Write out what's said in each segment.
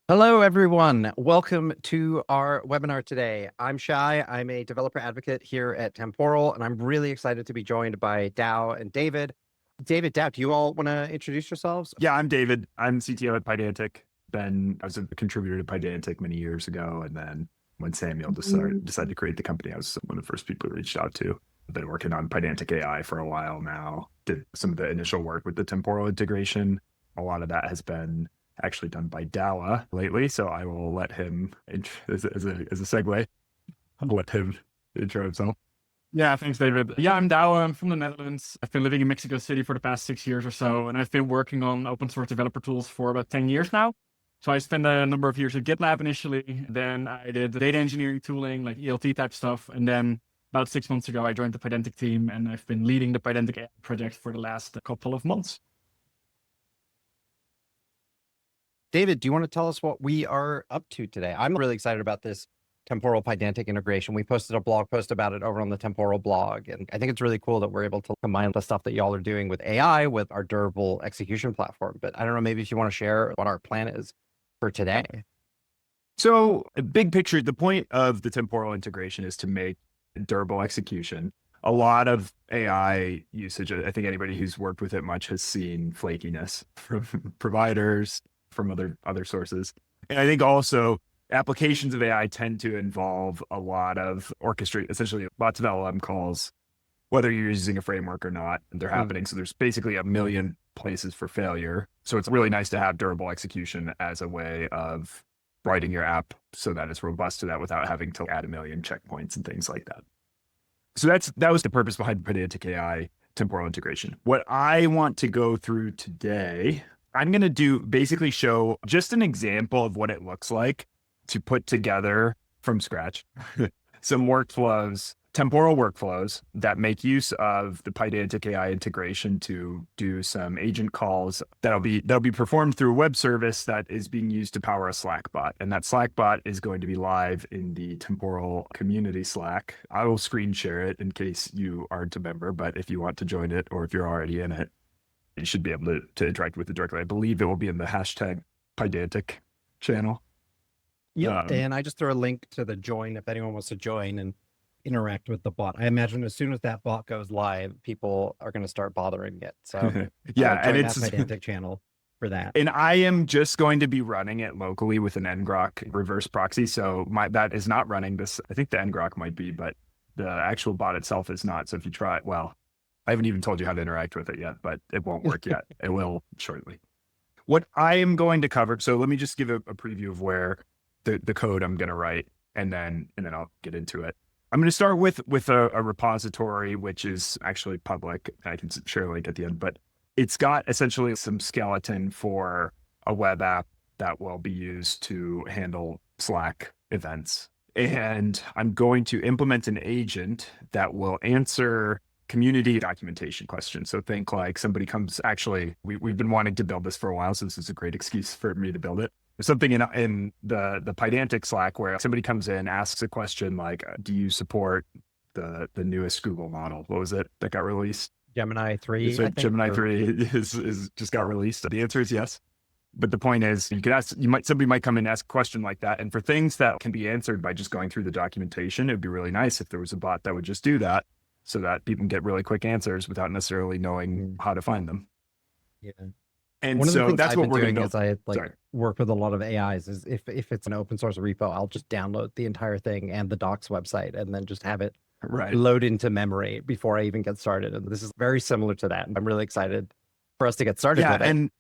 Hello, everyone. Welcome to our webinar today. I'm Shy. I'm a developer advocate here at Temporal, and I'm really excited to be joined by Douwe and David. David, Douwe, do you all want to introduce yourselves? Yeah, I'm David. I'm CTO at Pydantic. I was a contributor to Pydantic many years ago, and then when Samuel decided to create the company, I was one of the first people who reached out to. I've been working on Pydantic AI for a while now. Did some of the initial work with the temporal integration. A lot of that has been actually done by Douwe lately, so I will let him, as a segue, I'll let him intro himself. Yeah, thanks, David. Yeah, I'm Douwe. I'm from the Netherlands. I've been living in Mexico City for the past 6 years or so, and I've been working on open source developer tools for about 10 years now. So I spent a number of years at GitLab initially. Then I did the data engineering tooling, like ELT type stuff. And then about 6 months ago, I joined the Pydantic team, and I've been leading the Pydantic AI project for the last couple of months. David, do you want to tell us what we are up to today? I'm really excited about this Temporal Pydantic integration. We posted a blog post about it over on the Temporal blog, and I think it's really cool that we're able to combine the stuff that y'all are doing with AI with our durable execution platform. But I don't know, maybe if you want to share what our plan is for today. So, big picture, the point of the temporal integration is to make durable execution. A lot of AI usage, I think anybody who's worked with it much has seen flakiness from providers, from other sources. And I think also applications of AI tend to involve a lot of orchestrate, essentially lots of LLM calls, whether you're using a framework or not, they're happening. So there's basically a million places for failure. So it's really nice to have durable execution as a way of writing your app so that it's robust to that without having to add a million checkpoints and things like that. So that was the purpose behind Pydantic AI temporal integration. What I want to go through today, I'm going to basically show just an example of what it looks like to put together from scratch some workflows, temporal workflows that make use of the Pydantic AI integration to do some agent calls that'll be performed through a web service that is being used to power a Slack bot. And that Slack bot is going to be live in the Temporal community Slack. I will screen share it in case you aren't a member, but if you want to join it or if you're already in it, you should be able to interact with it directly. I believe it will be in the hashtag Pydantic channel. Yeah, and I just threw a link to the join if anyone wants to join and interact with the bot. I imagine as soon as that bot goes live, people are going to start bothering it. So yeah, and it's my Pydantic channel for that. And I am just going to be running it locally with an ngrok reverse proxy. So that is not running this. I think the ngrok might be, but the actual bot itself is not. So if you try it, well, I haven't even told you how to interact with it yet, but it won't work yet. It will shortly. What I am going to cover, so let me just give a preview of where the code I'm going to write, and then I'll get into it. I'm going to start with a repository, which is actually public. I can share a link at the end, but it's got essentially some skeleton for a web app that will be used to handle Slack events. And I'm going to implement an agent that will answer community documentation questions. So think like somebody comes, actually, we've been wanting to build this for a while, so this is a great excuse for me to build it. There's something in the Pydantic Slack where somebody comes in, asks a question like, do you support the newest Google model? What was it that got released? Gemini 3. So Gemini 3 is just got released. The answer is yes. But the point is, somebody might come in and ask a question like that. And for things that can be answered by just going through the documentation, it'd be really nice if there was a bot that would just do that so that people can get really quick answers without necessarily knowing how to find them. Yeah. And so that's what we're going to do. Is I work with a lot of AIs. Is if it's an open source repo, I'll just download the entire thing and the docs website, and then just have it load into memory before I even get started. And this is very similar to that. I'm really excited for us to get started with it.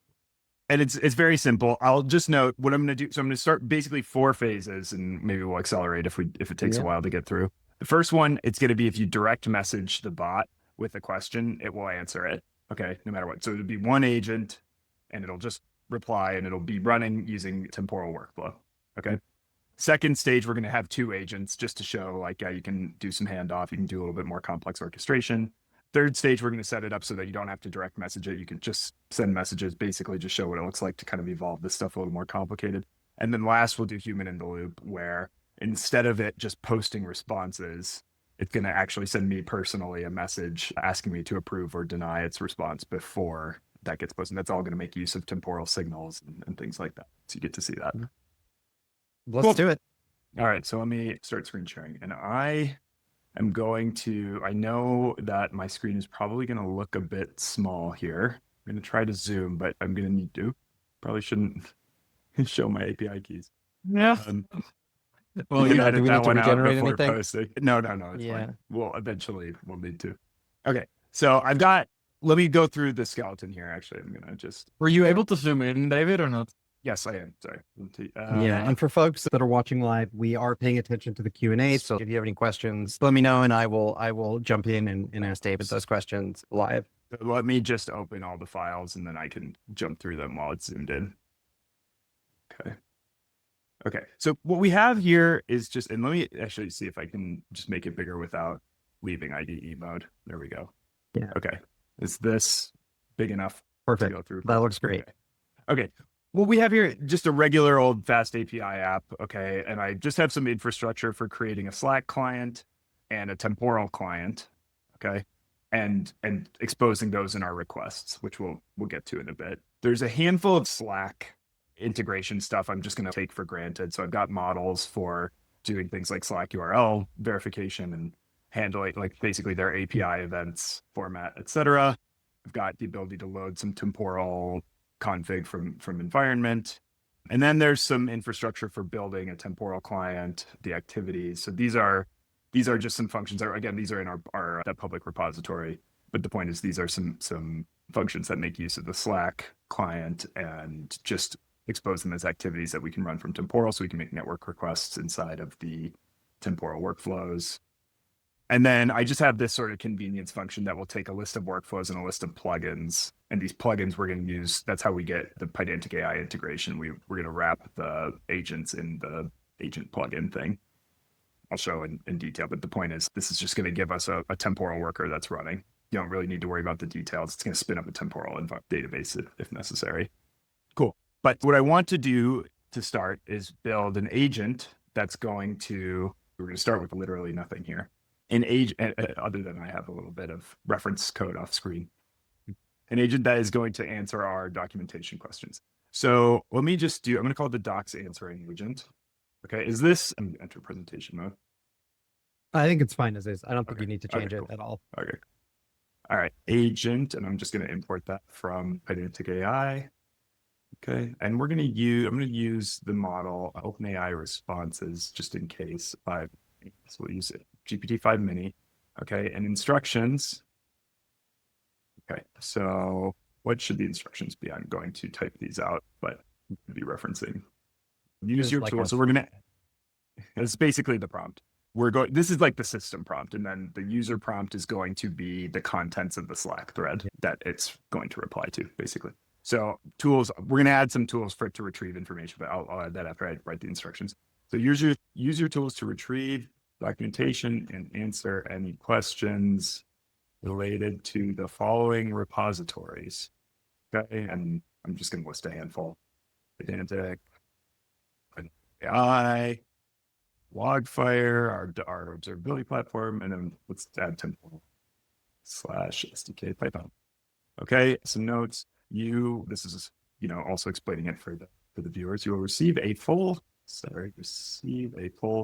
And it's very simple. I'll just note what I'm going to do. So I'm going to start basically 4 phases, and maybe we'll accelerate if it takes a while to get through. The first one, it's going to be if you direct message the bot with a question, it will answer it. Okay, no matter what. So it'll be one agent, and it'll just reply, and it'll be running using temporal workflow. Okay. Second stage, we're going to have 2 agents just to show like, yeah, you can do some handoff. You can do a little bit more complex orchestration. Third stage, we're going to set it up so that you don't have to direct message it. You can just send messages, basically just show what it looks like to kind of evolve this stuff a little more complicated. And then last, we'll do human in the loop, where instead of it just posting responses, it's going to actually send me personally a message asking me to approve or deny its response before that gets posted. That's all going to make use of temporal signals and things like that. So you get to see that. Let's Cool. do it. All right, so let me start screen sharing. And I know that my screen is probably going to look a bit small here. I'm going to try to zoom, but I'm going to need to. Probably shouldn't show my API keys. Yeah. Well, you you know, do edit we that need to one out regenerate before anything? posting. No, it's Yeah. fine. We'll need to. Okay, so let me go through the skeleton here. Actually, I'm going to just, Were you able to zoom in, David, or not? yes, I am. Sorry. Yeah, and for folks that are watching live, we are paying attention to the Q&A. So if you have any questions, let me know, and I will jump in and ask David those questions live. Let me just open all the files, and then I can jump through them while it's zoomed in. Okay. So what we have here is just, and let me actually see if I can just make it bigger without leaving IDE mode. There we go. Yeah. Okay. Is this big enough Perfect. to go through? That looks great. Okay. What we have here, just a regular old fast API app. Okay. And I just have some infrastructure for creating a Slack client and a Temporal client. Okay. And exposing those in our requests, which we'll get to in a bit. There's a handful of Slack integration stuff I'm just going to take for granted. So I've got models for doing things like Slack URL verification and handling like basically their API events format, etc. I've got the ability to load some temporal config from environment. And then there's some infrastructure for building a temporal client, the activities. So these are just some functions. Again, these are in our that public repository. But the point is these are some functions that make use of the Slack client and just expose them as activities that we can run from Temporal, so we can make network requests inside of the Temporal workflows. And then I just have this sort of convenience function that will take a list of workflows and a list of plugins. And these plugins we're going to use, that's how we get the Pydantic AI integration. We're going to wrap the agents in the agent plugin thing. I'll show in detail, but the point is this is just going to give us a temporal worker that's running. You don't really need to worry about the details. It's going to spin up a temporal database if necessary. Cool. But what I want to do to start is build an agent that's going to, we're going to start with literally nothing here. An agent, other than I have a little bit of reference code off screen. An agent that is going to answer our documentation questions. So let me just I'm going to call it the docs answering agent. Okay, I'm going to enter presentation mode. I think it's fine as is. I don't think Okay. you need to change Okay, it cool. at all. Okay. All right, agent, and I'm just going to import that from Pydantic AI. Okay, and I'm going to use the model OpenAI responses just in case. So we'll use it. GPT-5 mini. Okay, and instructions. Okay, so what should the instructions be? I'm going to type these out, but I'm going to be referencing. Use your tool. So we're going to, it's basically the prompt. This is like the system prompt, and then the user prompt is going to be the contents of the Slack thread that it's going to reply to, basically. So tools, we're going to add some tools for it to retrieve information, but I'll add that after I write the instructions. So use your tools to retrieve documentation and answer any questions related to the following repositories. Okay, and I'm just going to list a handful. Pydantic, AI, Logfire, our observability platform, and then let's add Temporal /SDK Python. Okay, some notes. This is also explaining it for the viewers. You will receive a full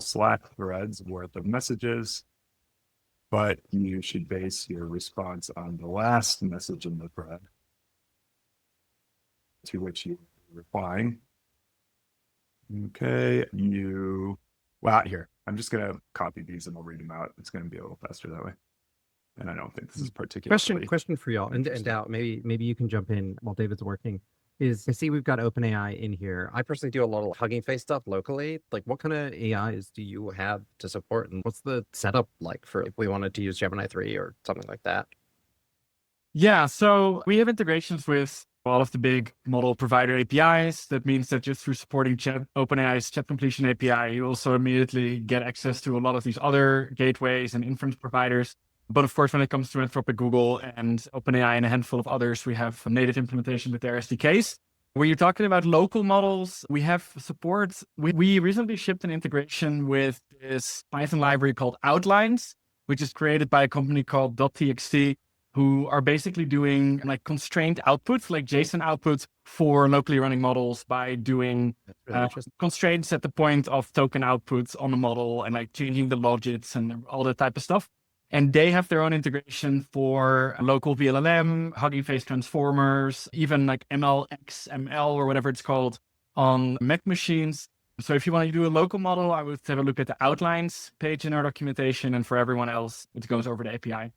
Slack threads worth of messages, but you should base your response on the last message in the thread to which you are replying. Okay, here, I'm just going to copy these and I'll read them out. It's going to be a little faster that way. And I don't think this is particularly... Question for y'all, and Douwe, maybe you can jump in while David's working. I see we've got OpenAI in here. I personally do a lot of Hugging Face stuff locally. Like, what kind of AIs do you have to support, and what's the setup like for if we wanted to use Gemini 3 or something like that? Yeah, so we have integrations with all of the big model provider APIs. That means that just through supporting OpenAI's chat completion API, you also immediately get access to a lot of these other gateways and inference providers. But of course, when it comes to Anthropic, Google, and OpenAI and a handful of others, we have a native implementation with their SDKs. When you're talking about local models, we have support. We recently shipped an integration with this Python library called Outlines, which is created by a company called .txt. who are basically doing like constrained outputs, like JSON outputs for locally running models by doing That's really interesting. constraints at the point of token outputs on the model and like changing the logits and all that type of stuff. And they have their own integration for local VLLM, Hugging Face transformers, even like MLXML or whatever it's called on Mac machines. So if you want to do a local model, I would have a look at the outlines page in our documentation, and for everyone else, it goes over the API.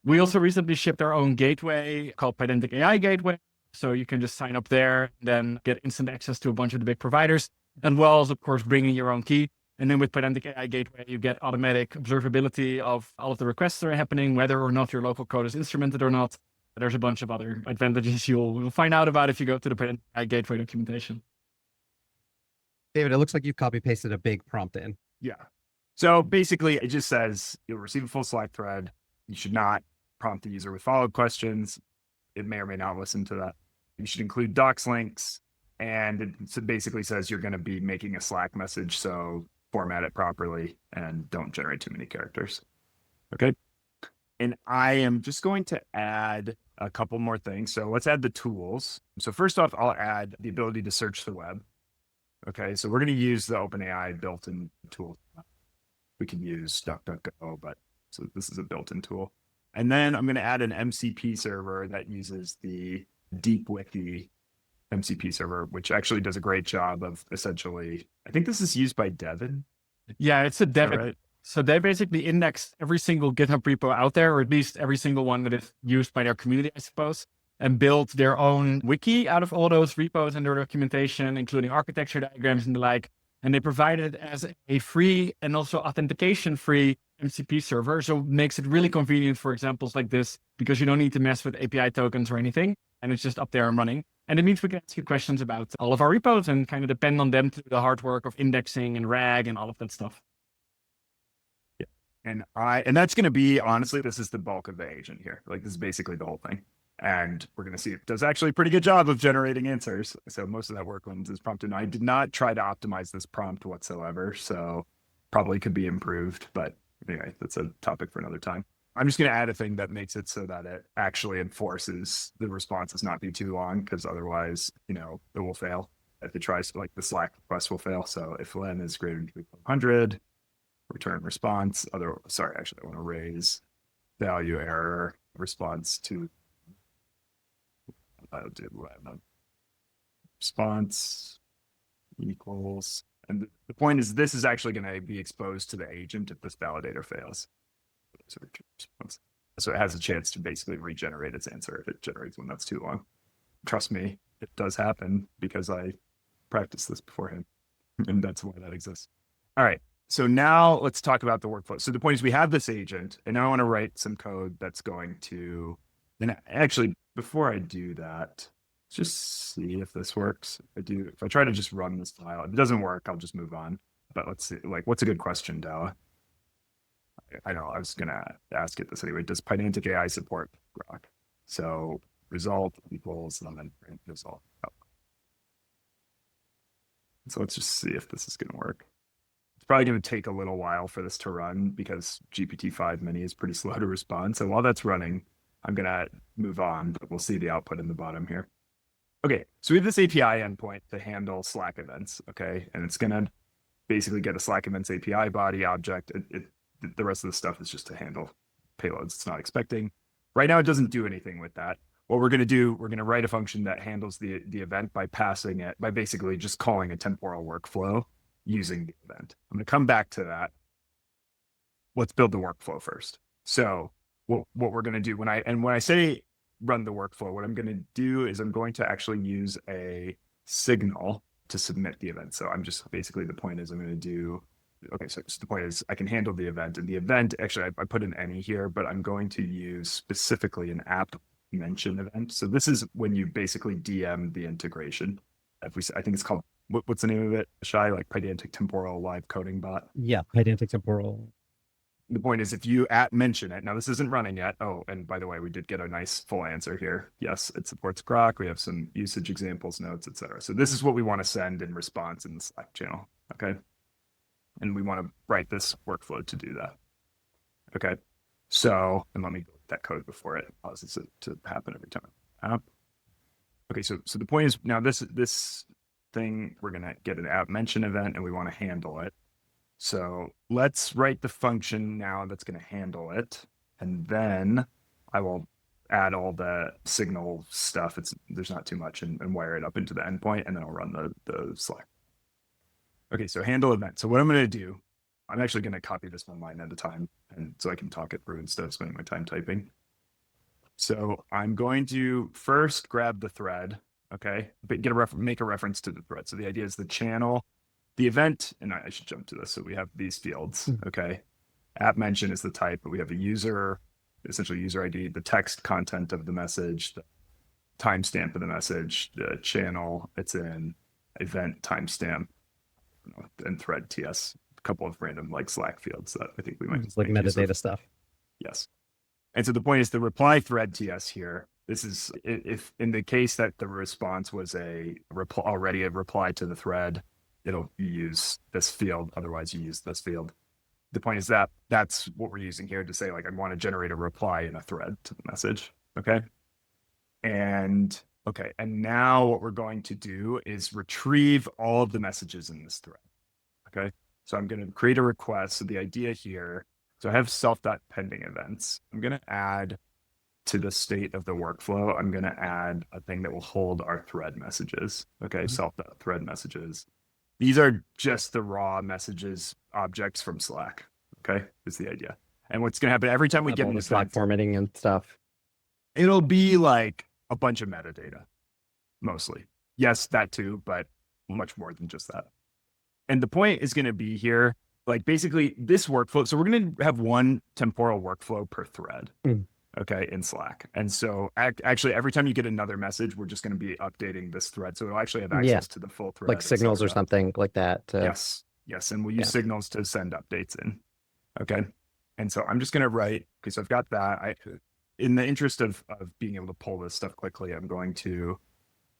We also recently shipped our own gateway called Pydantic AI Gateway. So you can just sign up there, then get instant access to a bunch of the big providers, as well as, of course, bringing your own key. And then with Pydantic AI Gateway, you get automatic observability of all of the requests that are happening, whether or not your local code is instrumented or not. There's a bunch of other advantages you'll find out about if you go to the Pydantic AI Gateway documentation. David, it looks like you copy pasted a big prompt in. Yeah. So basically, it just says you'll receive a full Slack thread. You should not prompt the user with follow-up questions. It may or may not listen to that. You should include docs links. And it basically says you're going to be making a Slack message. So format it properly and don't generate too many characters. Okay. And I am just going to add a couple more things. So let's add the tools. So first off, I'll add the ability to search the web. Okay. So we're going to use the OpenAI built-in tool. We can use DuckDuckGo, but so this is a built-in tool. And then I'm going to add an MCP server that uses the DeepWiki MCP server, which actually does a great job of essentially, I think this is used by Devin. Yeah, it's a Devin. Right? So they basically index every single GitHub repo out there, or at least every single one that is used by their community, I suppose, and build their own wiki out of all those repos and their documentation, including architecture diagrams and the like. And they provide it as a free and also authentication-free MCP server. So it makes it really convenient for examples like this, because you don't need to mess with API tokens or anything. And it's just up there and running. And it means we can ask you questions about all of our repos and kind of depend on them to do the hard work of indexing and RAG and all of that stuff. Yeah. And that's going to be, honestly, this is the bulk of the agent here. Like this is basically the whole thing. And we're going to see it does actually a pretty good job of generating answers. So most of that work is prompted. I did not try to optimize this prompt whatsoever. So probably could be improved. But anyway, that's a topic for another time. I'm just going to add a thing that makes it so that it actually enforces the responses not be too long, because otherwise, it will fail. If it tries to, like, the Slack request will fail. So if len is greater than 100, return response. Sorry, actually, I want to raise value error response to response equals. And the point is, this is actually going to be exposed to the agent if this validator fails. So it has a chance to basically regenerate its answer if it generates one that's too long. Trust me, it does happen because I practiced this beforehand, and that's why that exists. All right. So now let's talk about the workflow. So the point is we have this agent, and now I want to write some code that's going to, and actually, before I do that, let's just see if this works. If I try to just run this file, if it doesn't work, I'll just move on. But let's see, like, what's a good question, Douwe? I know I was going to ask it this anyway. Does Pydantic AI support Grok? So result equals and then print result. Oh. So let's just see if this is going to work. It's probably going to take a little while for this to run because GPT-5 mini is pretty slow to respond. So while that's running, I'm going to move on, but we'll see the output in the bottom here. Okay, so we have this API endpoint to handle Slack events, okay? And it's going to basically get a Slack events API body object. The rest of the stuff is just to handle payloads it's not expecting. Right now, it doesn't do anything with that. What we're going to do, we're going to write a function that handles the event by passing it, by basically just calling a temporal workflow using the event. I'm going to come back to that. Let's build the workflow first. So what we're going to do when I say run the workflow, what I'm going to do is I'm going to actually use a signal to submit the event. So I'm just basically, the point is I'm going to do, okay, so the point is I can handle the event, and the event, actually I put an any here, but I'm going to use specifically an app mention event. So this is when you basically DM the integration. I think it's called, what's the name of it? Shy, like Pydantic Temporal live coding bot. Yeah, Pydantic Temporal. The point is if you mention it, now this isn't running yet. Oh, and by the way, we did get a nice full answer here. Yes, it supports Grok. We have some usage examples, notes, etc. So this is what we want to send in response in the Slack channel. Okay. And we want to write this workflow to do that. Okay. So, and let me go that code before it causes it to happen every time. Okay, so the point is now this thing, we're going to get an app mention event and we want to handle it. So let's write the function now that's going to handle it. And then I will add all the signal stuff. There's not too much, and wire it up into the endpoint, and then I'll run the Slack. Okay, so handle event. So what I'm going to do, I'm actually going to copy this one line at a time, and so I can talk it through instead of spending my time typing. So I'm going to first grab the thread, okay, but make a reference to the thread. So the idea is the channel, the event, and I should jump to this. So we have these fields, okay. App mention is the type, but we have a user, essentially user ID, the text content of the message, the timestamp of the message, the channel it's in, event timestamp, and thread TS, a couple of random like Slack fields that I think we might just like metadata stuff. Yes. And so the point is the reply thread TS here. This is if in the case that the response was already a reply to the thread, it'll use this field. Otherwise, you use this field. The point is that that's what we're using here to say, like, I want to generate a reply in a thread to the message. Okay. And now what we're going to do is retrieve all of the messages in this thread. Okay. So I'm going to create a request. So the idea here, so I have self.pending events. I'm going to add to the state of the workflow, I'm going to add a thing that will hold our thread messages. Okay. Self.thread messages. These are just the raw messages objects from Slack. Okay. Is the idea. And what's going to happen every time we get into Slack formatting and stuff, it'll be like a bunch of metadata, mostly. Yes, that too, but much more than just that. And the point is going to be here, like basically this workflow. So we're going to have one temporal workflow per thread, okay, in Slack. And so actually every time you get another message, we're just going to be updating this thread. So it'll actually have access to the full thread. Like signals or something like that. Yes. And we'll use signals to send updates in. Okay. And so I'm just going to write, okay, so I've got that. In the interest of being able to pull this stuff quickly, I'm going to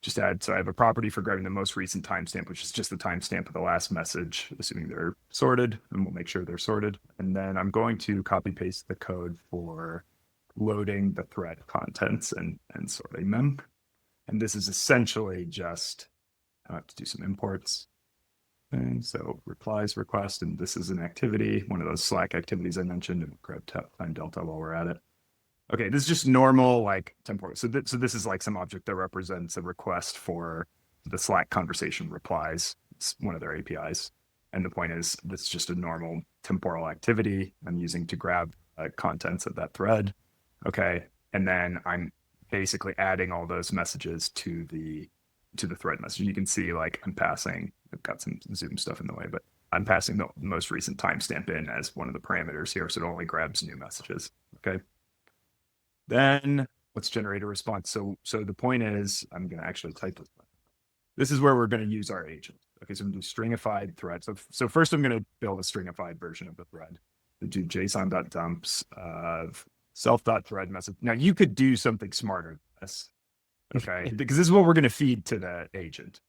just add, so I have a property for grabbing the most recent timestamp, which is just the timestamp of the last message, assuming they're sorted, and we'll make sure they're sorted. And then I'm going to copy paste the code for loading the thread contents and sorting them. And this is essentially just, I have to do some imports. And so replies request, and this is an activity, one of those Slack activities I mentioned, and grab time delta while we're at it. Okay, this is just normal, like, temporal. So this is like some object that represents a request for the Slack conversation replies. It's one of their APIs. And the point is, this is just a normal temporal activity I'm using to grab contents of that thread. Okay, and then I'm basically adding all those messages to the thread message. You can see, like, I'm passing, I've got some Zoom stuff in the way, but I'm passing the most recent timestamp in as one of the parameters here, so it only grabs new messages. Okay. Then let's generate a response. So the point is, I'm going to actually type this. This is where we're going to use our agent. Okay, so I'm going to do stringified thread. So first I'm going to build a stringified version of the thread. So do JSON.dumps of self.thread message. Now you could do something smarter than this. Okay, because this is what we're going to feed to the agent.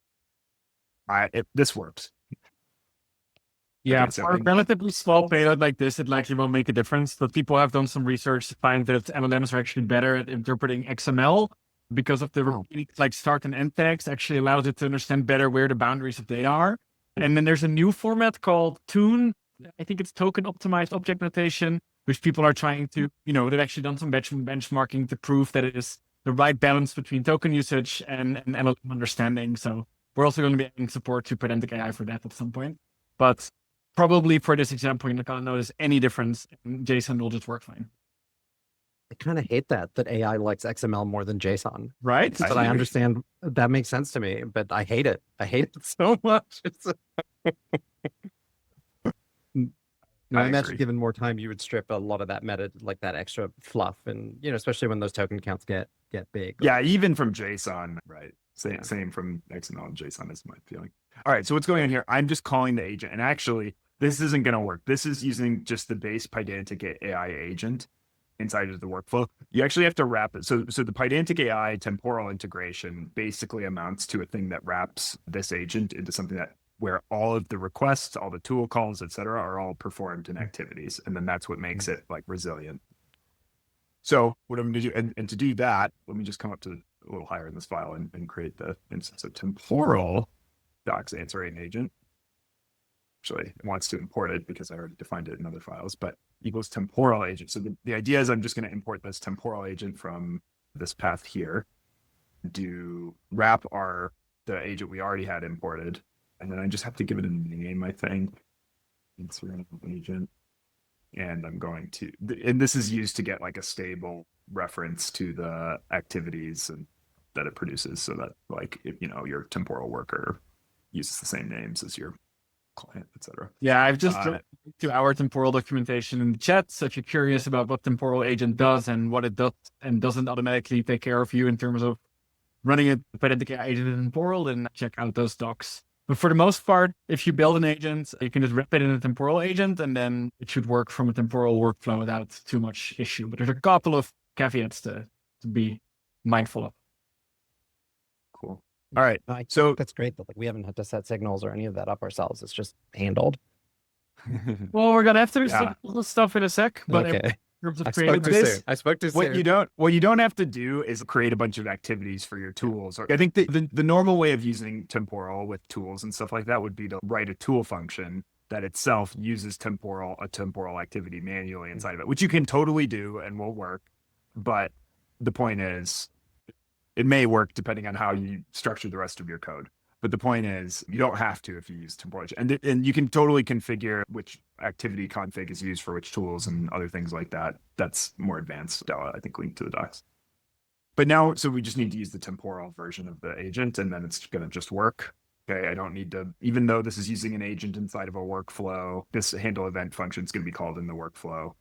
This works. Yeah, Okay, so for a relatively small payload like this, it likely won't make a difference. But people have done some research to find that LLMs are actually better at interpreting XML because of the like start and end tags actually allows it to understand better where the boundaries of data are. And then there's a new format called Tune. I think it's token optimized object notation, which people are trying to, they've actually done some benchmarking to prove that it is the right balance between token usage and LLM understanding. So we're also going to be adding support to Pydantic AI for that at some point. But probably for this example, you're not going to notice any difference, and JSON will just work fine. I kind of hate that AI likes XML more than JSON. Right? But I understand that makes sense to me, but I hate it. I hate it so much. I imagine given more time, you would strip a lot of that meta, like that extra fluff, and especially when those token counts get big. Yeah, even from JSON, right? Same from XML and JSON is my feeling. All right, so what's going on here? I'm just calling the agent, and actually, this isn't going to work. This is using just the base Pydantic AI agent inside of the workflow. You actually have to wrap it. So the Pydantic AI temporal integration basically amounts to a thing that wraps this agent into something where all of the requests, all the tool calls, et cetera, are all performed in activities. And then that's what makes it like resilient. So what I'm going to do, and to do that, let me just come up to a little higher in this file and create the instance of temporal docs answering agent. Actually, it wants to import it because I already defined it in other files, but equals temporal agent. So the idea is I'm just going to import this temporal agent from this path here, wrap the agent we already had imported, and then I just have to give it a name, I think. Insert agent. And I'm going to, and this is used to get like a stable reference to the activities and that it produces, so that like if, your temporal worker uses the same names as your client, etc. Yeah, I've just dropped to our temporal documentation in the chat. So if you're curious about what temporal agent does and what it does and doesn't automatically take care of you in terms of running a Pydantic AI agent in temporal, then check out those docs. But for the most part, if you build an agent, you can just wrap it in a temporal agent, and then it should work from a temporal workflow without too much issue. But there's a couple of caveats to be mindful of. Cool. All right. So that's great. But we haven't had to set signals or any of that up ourselves. It's just handled. Well, we're gonna have to do all stuff in a sec. But okay. I spoke too soon. What you don't have to do is create a bunch of activities for your tools. I think the normal way of using temporal with tools and stuff like that would be to write a tool function that itself uses a temporal activity manually inside of it, which you can totally do and will work. But the point is, it may work depending on how you structure the rest of your code. But the point is, you don't have to if you use temporal. And you can totally configure which activity config is used for which tools and other things like that. That's more advanced. I think linked to the docs. But now, so we just need to use the temporal version of the agent, and then it's going to just work. Okay, I don't need to, even though this is using an agent inside of a workflow, this handle event function is going to be called in the workflow.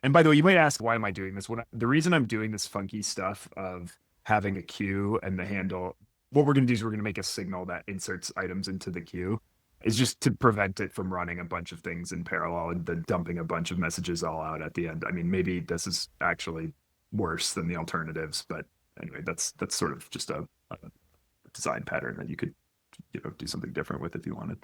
And by the way, you might ask, why am I doing this? The reason I'm doing this funky stuff of having a queue and the handle, what we're going to do is we're going to make a signal that inserts items into the queue, is just to prevent it from running a bunch of things in parallel and then dumping a bunch of messages all out at the end. I mean, maybe this is actually worse than the alternatives, but anyway, that's sort of just a design pattern that you could do something different with if you wanted.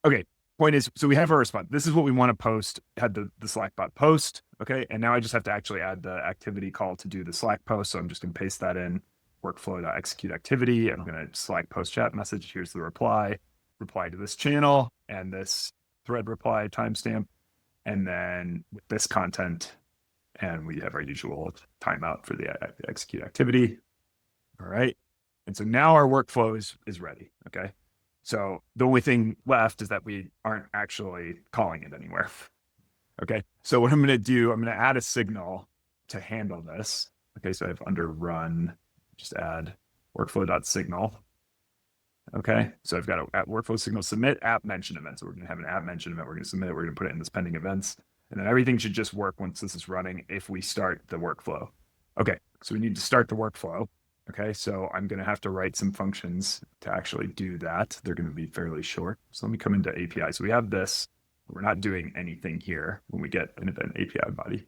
Okay, point is, so we have our response. This is what we want to post, had the Slack bot post, okay? And now I just have to actually add the activity call to do the Slack post, so I'm just going to paste that in. Workflow.execute activity. I'm going to Slack post chat message. Here's the reply to this channel and this thread reply timestamp. And then with this content, and we have our usual timeout for the execute activity. All right. And so now our workflow is ready. Okay. So the only thing left is that we aren't actually calling it anywhere. Okay. So what I'm going to do, I'm going to add a signal to handle this. Okay. So I have under run, just add workflow.signal. Okay, so I've got a workflow signal submit app mention event. So we're going to have an app mention event. We're going to submit it. We're going to put it in this pending events. And then everything should just work once this is running if we start the workflow. Okay, so we need to start the workflow. Okay, so I'm going to have to write some functions to actually do that. They're going to be fairly short. So let me come into API. So we have this. We're not doing anything here when we get an event API body.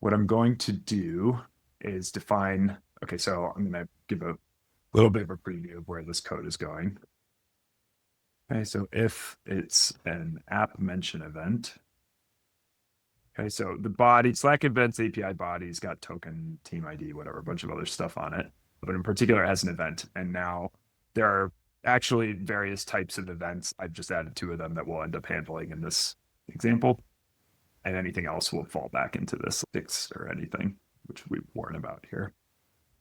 What I'm going to do is define, okay, so I'm going to give a little bit of a preview of where this code is going. Okay, so if it's an app mention event, okay, so the body, Slack events API body's got token, team ID, whatever, a bunch of other stuff on it. But in particular, it has an event. And now there are actually various types of events. I've just added 2 of them that we'll end up handling in this example. And anything else will fall back into this fix or anything, which we warn about here.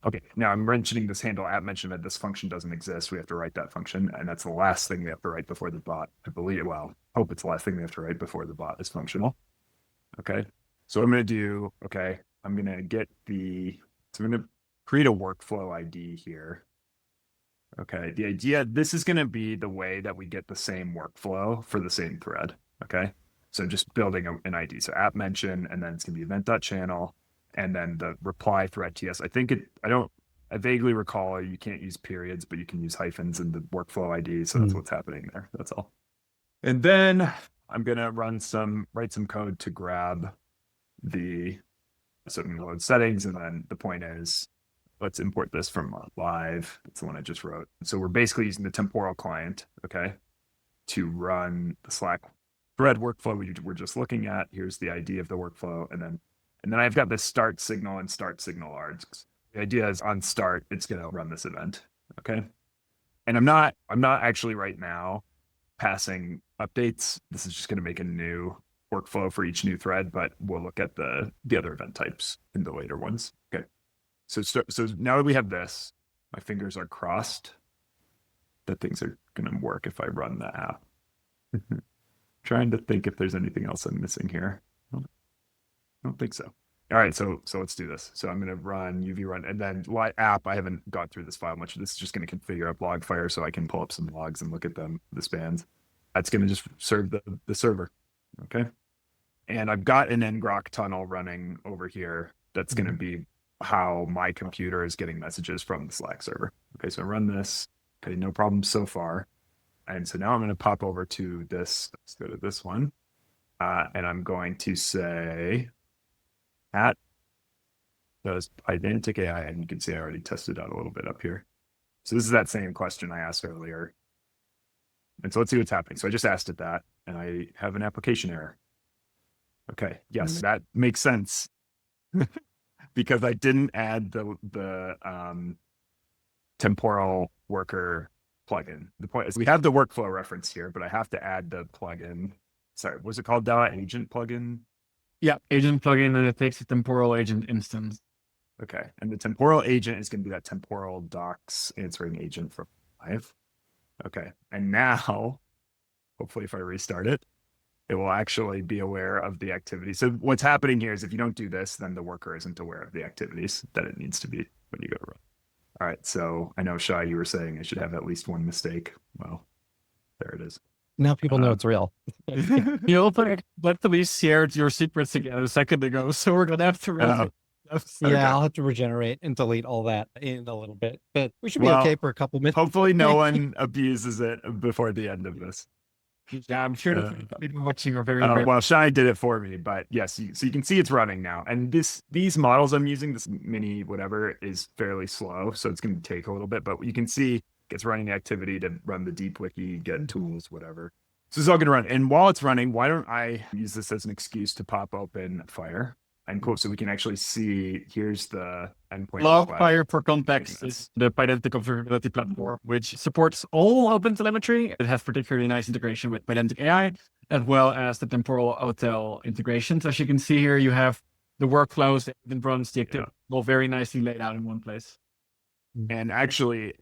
Okay, now I'm mentioning this handle app mention event. This function doesn't exist. We have to write that function, and that's the last thing we have to write before the bot. I believe, well, hope it's the last thing we have to write before the bot is functional. Okay, so I'm going to do, okay, I'm going to get so I'm going to create a workflow ID here. Okay, the idea, this is going to be the way that we get the same workflow for the same thread. Okay, so just building an ID. So app mention, and then it's going to be event.channel. And then the reply thread TS. I vaguely recall you can't use periods, but you can use hyphens in the workflow ID. So that's what's happening there. That's all. And then I'm going to write some code to grab so I'm going to load settings. And then the point is, let's import this from live. That's the one I just wrote. So we're basically using the temporal client, okay, to run the Slack thread workflow we're just looking at. Here's the ID of the workflow. And then And then I've got this start signal and start signal args. The idea is on start, it's going to run this event. Okay. And I'm not actually right now passing updates. This is just going to make a new workflow for each new thread, but we'll look at the other event types in the later ones. Okay. So now that we have this, my fingers are crossed that things are going to work if I run the app. Trying to think if there's anything else I'm missing here. I don't think so. All right, so let's do this. So I'm going to run UV run, and then app. I haven't got through this file much. This is just going to configure up Logfire so I can pull up some logs and look at them, the spans. That's going to just serve the server. Okay. And I've got an ngrok tunnel running over here. That's going to be how my computer is getting messages from the Slack server. Okay, so I run this. Okay, no problem so far. And so now I'm going to pop over to this. Let's go to this one. And I'm going to say at does Pydantic AI, and you can see I already tested out a little bit up here. So this is that same question I asked earlier. And so let's see what's happening. So I just asked it that, and I have an application error. Okay, yes, that makes sense. Because I didn't add the temporal worker plugin. The point is we have the workflow reference here, but I have to add the plugin. Sorry, was it called Douwe agent plugin? Yeah, agent plugin, and it takes a temporal agent instance. Okay, and the temporal agent is going to be that temporal docs answering agent from live. Okay, and now, hopefully if I restart it, it will actually be aware of the activity. So what's happening here is if you don't do this, then the worker isn't aware of the activities that it needs to be when you go to run. All right, so I know, Shy, you were saying I should have at least one mistake. Well, there it is. Now people know it's real. You openly shared your secrets again a second ago, so we're going to have to Yeah, I'll have to regenerate and delete all that in a little bit, but we should be Well, okay for a couple minutes. Hopefully no one abuses it before the end of this. Yeah, I'm sure that people watching are very well, Shy did it for me, but yes, so you can see it's running now. And these models I'm using, this mini whatever, is fairly slow, so it's going to take a little bit. But you can see it's running the activity to run the deep wiki, get tools, whatever. So it's all going to run. And while it's running, why don't I use this as an excuse to pop open Fire? And cool, so we can actually see, here's the endpoint. Logfire, for context, is the Pydantic observability platform, which supports all OpenTelemetry. It has particularly nice integration with Pydantic AI, as well as the temporal hotel integrations. As you can see here, you have the workflows, it runs the activity, all very nicely laid out in one place. And actually,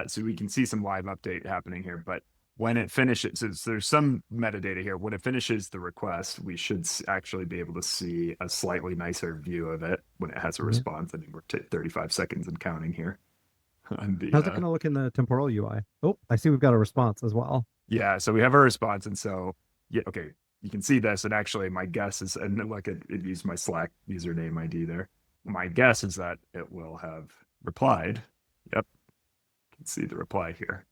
so we can see some live update happening here, but when it finishes, so there's some metadata here. When it finishes the request, we should actually be able to see a slightly nicer view of it when it has a response. I mean, we're 35 seconds and counting here. How's it going to look in the temporal UI? Oh, I see we've got a response as well. Yeah, so we have a response. And so, yeah, okay, you can see this. And actually, my guess is, and look, it used my Slack username ID there. My guess is that it will have replied. Yep, you can see the reply here.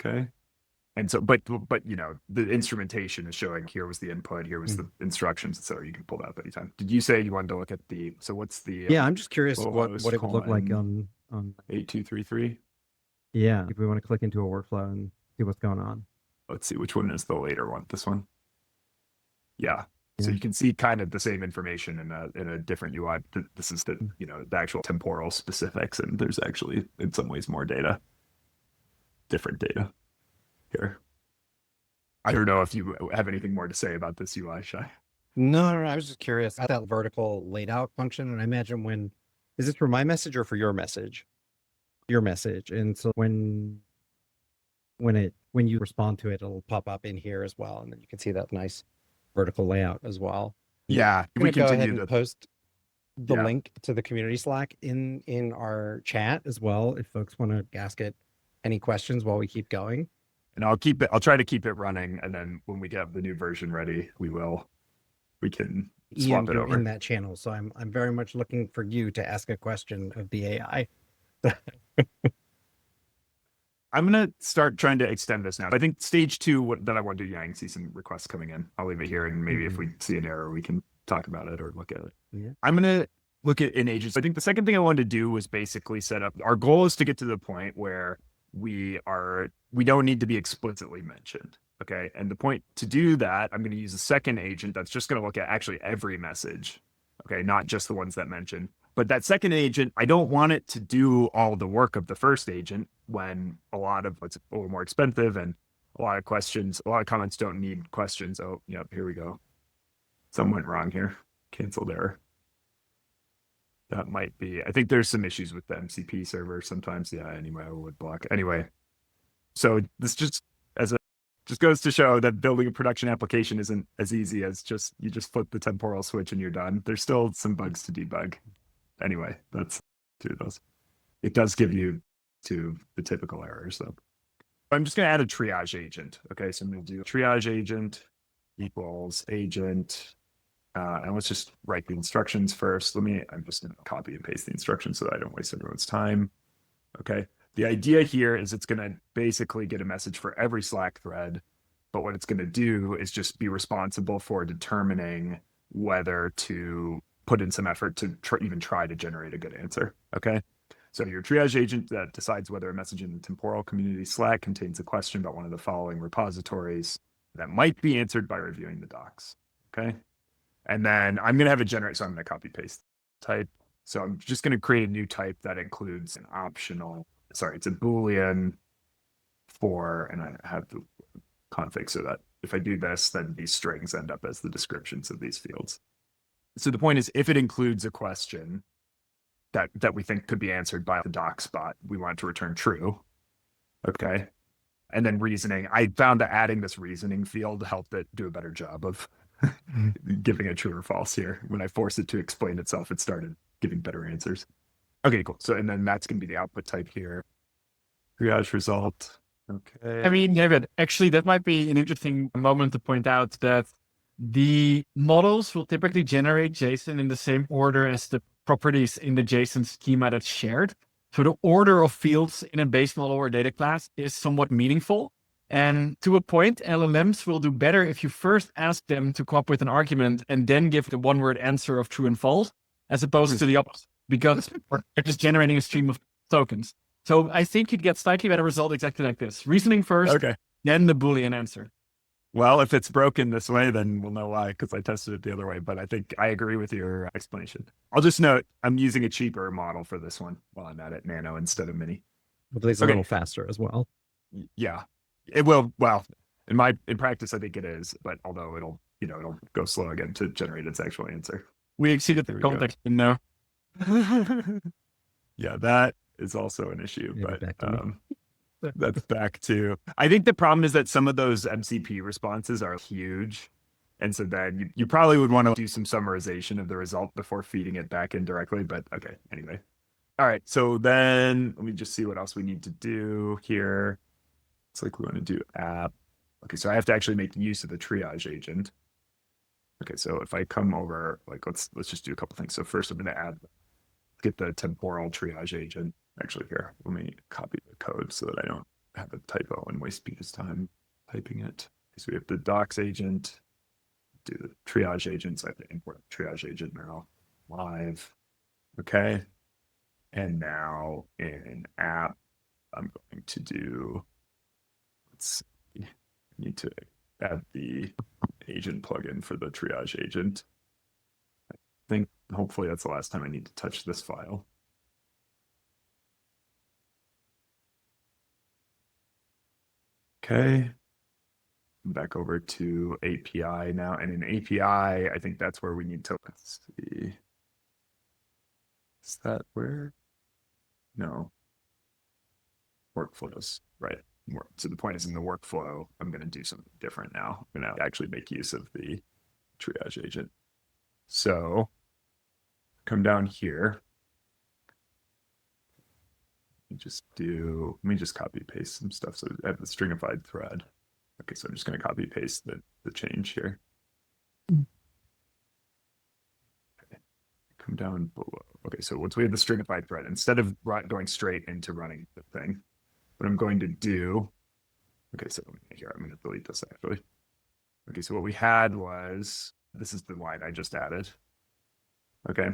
Okay. And so, but you know, the instrumentation is showing here was the input, here was the instructions. So you can pull that up anytime. Did you say you wanted to look at so what's the, yeah, I'm just curious what it would look like on 8233. Yeah. If we want to click into a workflow and see what's going on. Let's see, which one is the later one? This one? Yeah. So you can see kind of the same information in a different UI. This is the actual temporal specifics, and there's actually in some ways more data. Different data here. I don't know if you have anything more to say about this UI, Shy. No, I was just curious at that vertical laid out function. And I imagine is this for my message or for your message? Your message. And so when you respond to it, it'll pop up in here as well. And then you can see that nice vertical layout as well. Yeah. We can go ahead and post the link to the community Slack in our chat as well, if folks want to ask it any questions while we keep going. And I'll try to keep it running. And then when we get the new version ready, we can swap it over in that channel. So I'm very much looking for you to ask a question of the AI. I'm going to start trying to extend this now. I think stage 2 that I want to do, I can see some requests coming in. I'll leave it here. And maybe if we see an error, we can talk about it or look at it. Yeah. I'm going to look at in agents. I think the second thing I wanted to do was basically set up, our goal is to get to the point where we don't need to be explicitly mentioned. Okay. And the point to do that, I'm going to use a second agent that's just going to look at actually every message Okay, not just the ones that mention. But that second agent, I don't want it to do all the work of the first agent when a lot of it's a little more expensive and a lot of comments don't need questions. Oh, yep, here we go. Something went wrong here. Canceled error. That might be, I think there's some issues with the MCP server sometimes. Yeah, anyway, I would block. Anyway, so this just goes to show that building a production application isn't as easy as you just flip the temporal switch and you're done. There's still some bugs to debug. Anyway, that's two of those. It does give you to the typical errors though. I'm just going to add a triage agent. Okay, so I'm going to do triage agent equals agent. And let's just write the instructions first. I'm just going to copy and paste the instructions so that I don't waste everyone's time. Okay. The idea here is it's going to basically get a message for every Slack thread, but what it's going to do is just be responsible for determining whether to put in some effort to even try to generate a good answer. Okay. So your triage agent that decides whether a message in the temporal community Slack contains a question about one of the following repositories that might be answered by reviewing the docs. Okay. And then I'm going to have a generate. So I'm going to copy paste type. So I'm just going to create a new type that includes an optional, it's a Boolean for, and I have the config so that if I do this, then these strings end up as the descriptions of these fields. So the point is, if it includes a question that we think could be answered by the docs bot, we want it to return true. Okay. And then reasoning, I found that adding this reasoning field helped it do a better job of giving a true or false here. When I forced it to explain itself, it started giving better answers. Okay, cool. So, and then that's going to be the output type here. Triage result. Okay. I mean, David, actually, that might be an interesting moment to point out that the models will typically generate JSON in the same order as the properties in the JSON schema that's shared. So the order of fields in a base model or data class is somewhat meaningful. And to a point, LLMs will do better if you first ask them to come up with an argument and then give the one-word answer of true and false, as opposed to the opposite, because they're just generating a stream of tokens. So I think you'd get slightly better result exactly like this. Reasoning first, Okay. then the Boolean answer. Well, if it's broken this way, then we'll know why, because I tested it the other way. But I think I agree with your explanation. I'll just note, I'm using a cheaper model for this one while I'm at it, Nano instead of Mini. But it's a little faster as well. Yeah. It will, well, in practice, I think it is, but although it'll go slow again to generate its actual answer. We exceeded the context window. Yeah, that is also an issue, Yeah, but that's back to, I think the problem is that some of those MCP responses are huge. And so then you probably would want to do some summarization of the result before feeding it back in directly, but okay, anyway. All right, so then let me just see what else we need to do here. It's like we want to do app. Okay, so I have to actually make use of the triage agent. Okay, so if I come over, like let's just do a couple things. So first I'm going to get the temporal triage agent. Actually here, let me copy the code so that I don't have a typo and waste people's time typing it. So we have the docs agent, do the triage agent. So I have to import the triage agent now live. Okay. And now in app, I'm going to do, let's see, I need to add the agent plugin for the triage agent. I think hopefully that's the last time I need to touch this file. Okay. Back over to API now. And in API, I think that's where we need to, let's see. Is that where? No. Workflows, right. So the point is in the workflow, I'm going to do something different now. I'm going to actually make use of the triage agent. So come down here. Let me just copy paste some stuff. So I have the stringified thread. Okay, so I'm just going to copy paste the change here. Okay. Come down below. Okay, so once we have the stringified thread, instead of going straight into running the thing, what I'm going to do, okay, so here, I'm going to delete this actually. Okay, so what we had was, this is the line I just added. Okay,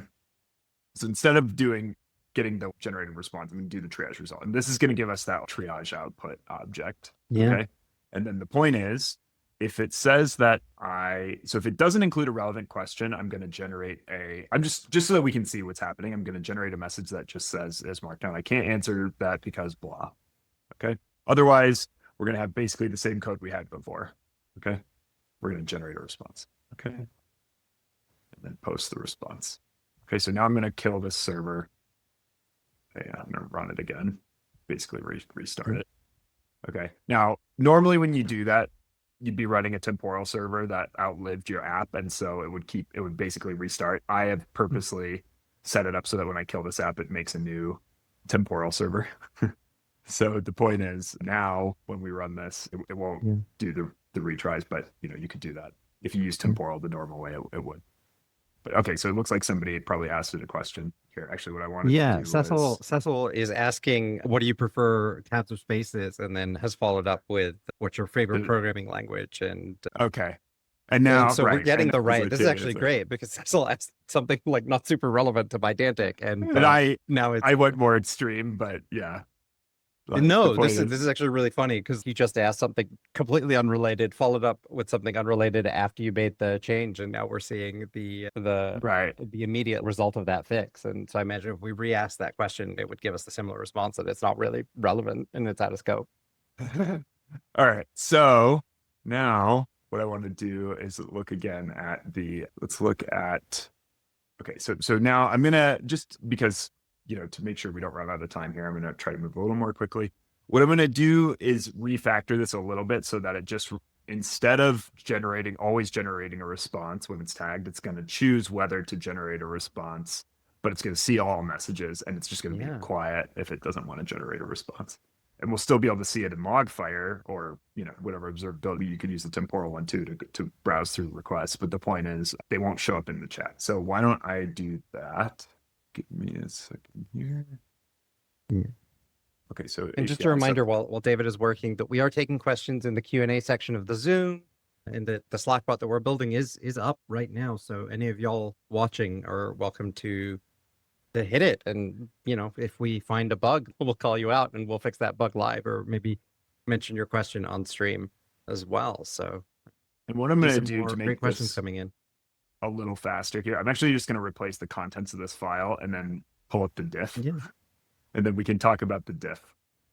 so instead of getting the generated response, I'm going to do the triage result. And this is going to give us that triage output object. Yeah. Okay. And then the point is, if it says that so if it doesn't include a relevant question, I'm going to generate I'm just so that we can see what's happening, I'm going to generate a message that just says is marked down. I can't answer that because blah. Okay. Otherwise, we're going to have basically the same code we had before. Okay. We're going to generate a response. Okay. And then post the response. Okay. So now I'm going to kill this server. Okay, I'm going to run it again. Basically restart it. Okay. Now, normally when you do that, you'd be running a temporal server that outlived your app. And so it would basically restart. I have purposely set it up so that when I kill this app, it makes a new temporal server. So the point is now when we run this, it won't do the retries, but you could do that. If you use temporal the normal way, it would. But okay, so it looks like somebody probably asked it a question here. Actually, what I wanted to do Cecil is asking, what do you prefer tabs or spaces? And then has followed up with what's your favorite programming language? And okay. And now, so we're getting the right. This is actually like, great because Cecil asked something like not super relevant to Pydantic, and I went more extreme, but yeah. Like, no, this is actually really funny because you just asked something completely unrelated, followed up with something unrelated after you made the change, and now we're seeing the immediate result of that fix. And so I imagine if we re-asked that question, it would give us the similar response that it's not really relevant and it's out of scope. All right, so now what I want to do is look again at let's look at. Okay, so now I'm gonna just because. To make sure we don't run out of time here, I'm going to try to move a little more quickly. What I'm going to do is refactor this a little bit so that it just, instead of always generating a response when it's tagged, it's going to choose whether to generate a response, but it's going to see all messages and it's just going to be quiet if it doesn't want to generate a response. And we'll still be able to see it in Logfire or, whatever observability. You could use the temporal one too to browse through the requests. But the point is they won't show up in the chat. So why don't I do that? Give me a second here. Okay, so and just a reminder, while David is working, that we are taking questions in the Q&A section of the Zoom, and the Slack bot that we're building is up right now. So any of y'all watching are welcome to hit it, and if we find a bug, we'll call you out and we'll fix that bug live, or maybe mention your question on stream as well. So, and what I'm going to do to make great questions coming in a little faster here. I'm actually just going to replace the contents of this file and then pull up the diff. Yeah. And then we can talk about the diff.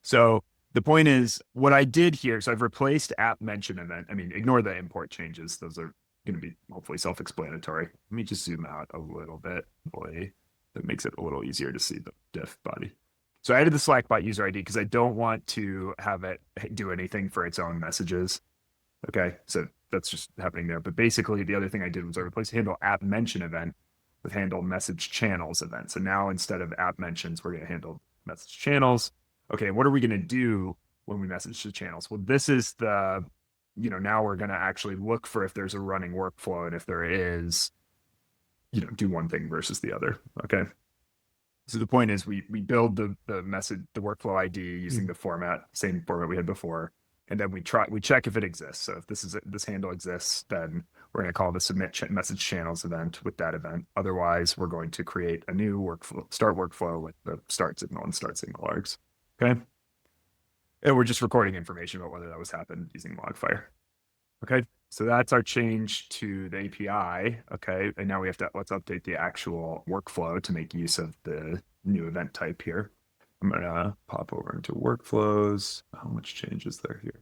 So the point is what I did here. So I've replaced app mention event. I mean, ignore the import changes. Those are going to be hopefully self-explanatory. Let me just zoom out a little bit. Boy, that makes it a little easier to see the diff body. So I added the Slackbot user ID because I don't want to have it do anything for its own messages. Okay. So that's just happening there. But basically the other thing I did was I replaced handle app mention event with handle message channels event. So now instead of app mentions, we're going to handle message channels. Okay. And what are we going to do when we message the channels? Well, this is now we're going to actually look for if there's a running workflow. And if there is, do one thing versus the other. Okay. So the point is we build the workflow ID using the same format we had before. And then we check if it exists. So if this handle exists, then we're going to call the submit message channels event with that event. Otherwise, we're going to create a new start workflow with the start signal and start signal args. Okay. And we're just recording information about whether that was happened using Logfire. Okay. So that's our change to the API. Okay. And now let's update the actual workflow to make use of the new event type here. I'm going to pop over into workflows. How much change is there here?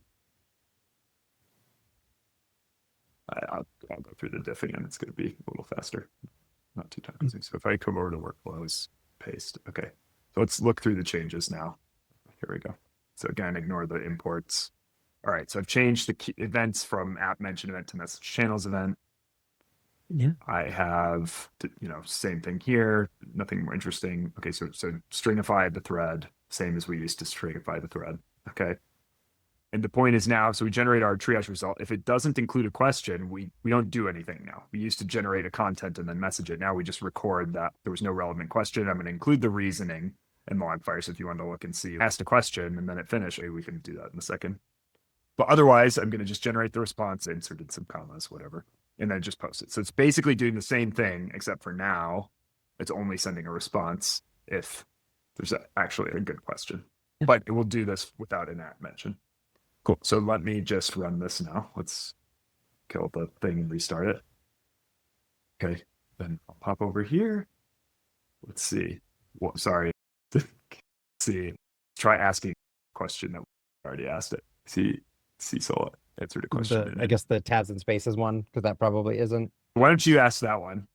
I'll go through the diff again. It's going to be a little faster, not too time consuming. So if I come over to workflows, paste. Okay. So let's look through the changes now. Here we go. So again, ignore the imports. All right. So I've changed the events from app mention event to message channels event. Yeah. I have, same thing here. Nothing more interesting. Okay. So stringify the thread, same as we used to stringify the thread. Okay. And the point is now, so we generate our triage result. If it doesn't include a question, we don't do anything now. We used to generate a content and then message it. Now we just record that there was no relevant question. I'm going to include the reasoning in Logfire. So if you want to look and see, asked a question and then it finished, we can do that in a second. But otherwise, I'm going to just generate the response, inserted some commas, whatever, and then just post it. So it's basically doing the same thing, except for now it's only sending a response if there's actually a good question. But it will do this without an app mention. Cool. So let me just run this now. Let's kill the thing and restart it. Okay, then I'll pop over here. Let's see. Well, sorry. Let's see. Try asking a question that we already asked it. See, Cecil answered a question. I guess the tabs and spaces one, because that probably isn't. Why don't you ask that one?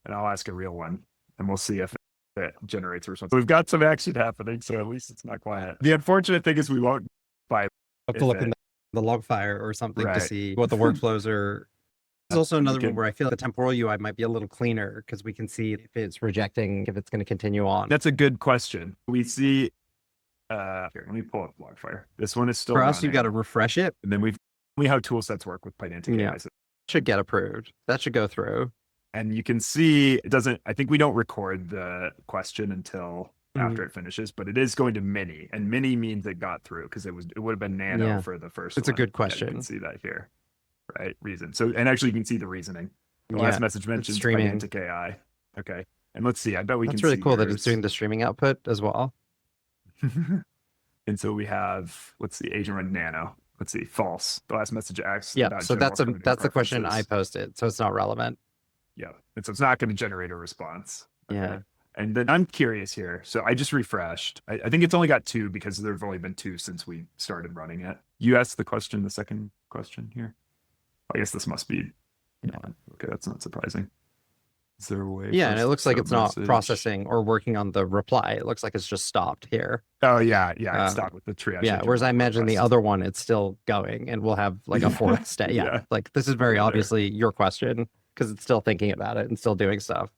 And I'll ask a real one. And we'll see if it generates a response. We've got some action happening, so at least it's not quiet. The unfortunate thing is we won't buy. Have to look in the log file or something to Right. see what the workflows are. There's also another one can- where I feel the temporal UI might be a little cleaner because we can see if it's rejecting, if it's going to continue on. That's a good question. We see, here, let me pull up Logfire. This one is still For us, you've running. got to refresh it. And then we how tool sets work with Pydantic Yeah. AI. So- Should get approved. That should go through. And you can see it doesn't, I think we don't record the question until Mm-hmm. after it finishes, but it is going to mini, and mini means it got through because it would have been nano Yeah. for the first It's a one. good Yeah, question. you can see that here, right? Reason. So, and actually you can see the reasoning. The last Yeah, message mentions streaming. Pydantic AI. Okay. And let's see, I bet we That's can really see cool that yours. it's doing the streaming output as well. And so we have, let's see, agent run nano. Let's see, false. The last message asks Yeah. about So general that's coding the question I preferences. posted. So it's not relevant. Yeah. And so it's not going to generate a response. Yeah. And then I'm curious here. So I just refreshed. I think it's only got 2 because there've only been 2 since we started running it. You asked the question, the second question here. I guess this must be. Okay, that's not surprising. Is there a way? Yeah, for and us it to looks like set a it's not message? processing or working on the reply. It looks like it's just stopped here. Oh yeah, it Um, stopped with the triage. Yeah. agent Whereas I imagine the request. other one, it's still going and we'll have like a fourth step. Yeah, Yeah. Like this is very Over there. obviously your question because it's still thinking about it and still doing stuff.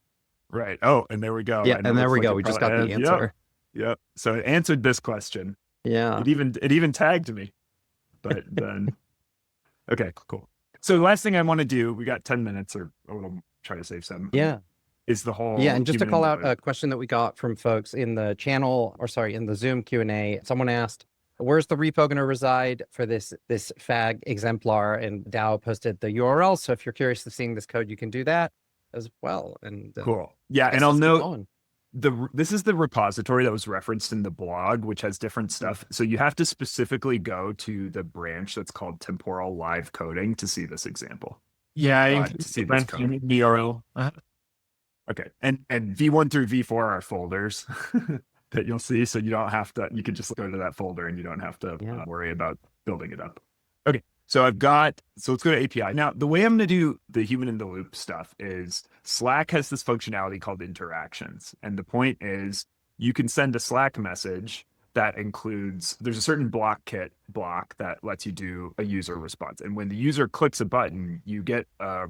Right. Oh, and there we go. Yeah. And it And there looks we like go. it We just probably- got the and- answer. Yep. So it answered this question. Yeah. It even tagged me. But then okay, cool. So the last thing I want to do, we got 10 minutes or we'll try to save some. Yeah. Is the whole Yeah. And just to human call in out the a loop. question that we got from folks in the channel, or sorry, in the Zoom Q&A, someone asked, where's the repo going to reside for this fag exemplar? And Douwe posted the URL. So if you're curious to seeing this code, you can do that as well. And Cool. Yeah, guess and I'll let's keep note going. this is the repository that was referenced in the blog, which has different stuff. So you have to specifically go to the branch that's called Temporal Live Coding to see this example. Yeah, I Glad to include see the this branch code. name in the URL. Okay, and V1 through V4 are folders that you'll see, so you don't have to. You can just go to that folder, and you don't have to Yeah. worry about building it up. Okay, so let's go to API. Now, the way I'm going to do the human in the loop stuff is Slack has this functionality called interactions, and the point is you can send a Slack message that includes, there's a certain block that lets you do a user response. And when the user clicks a button, you get a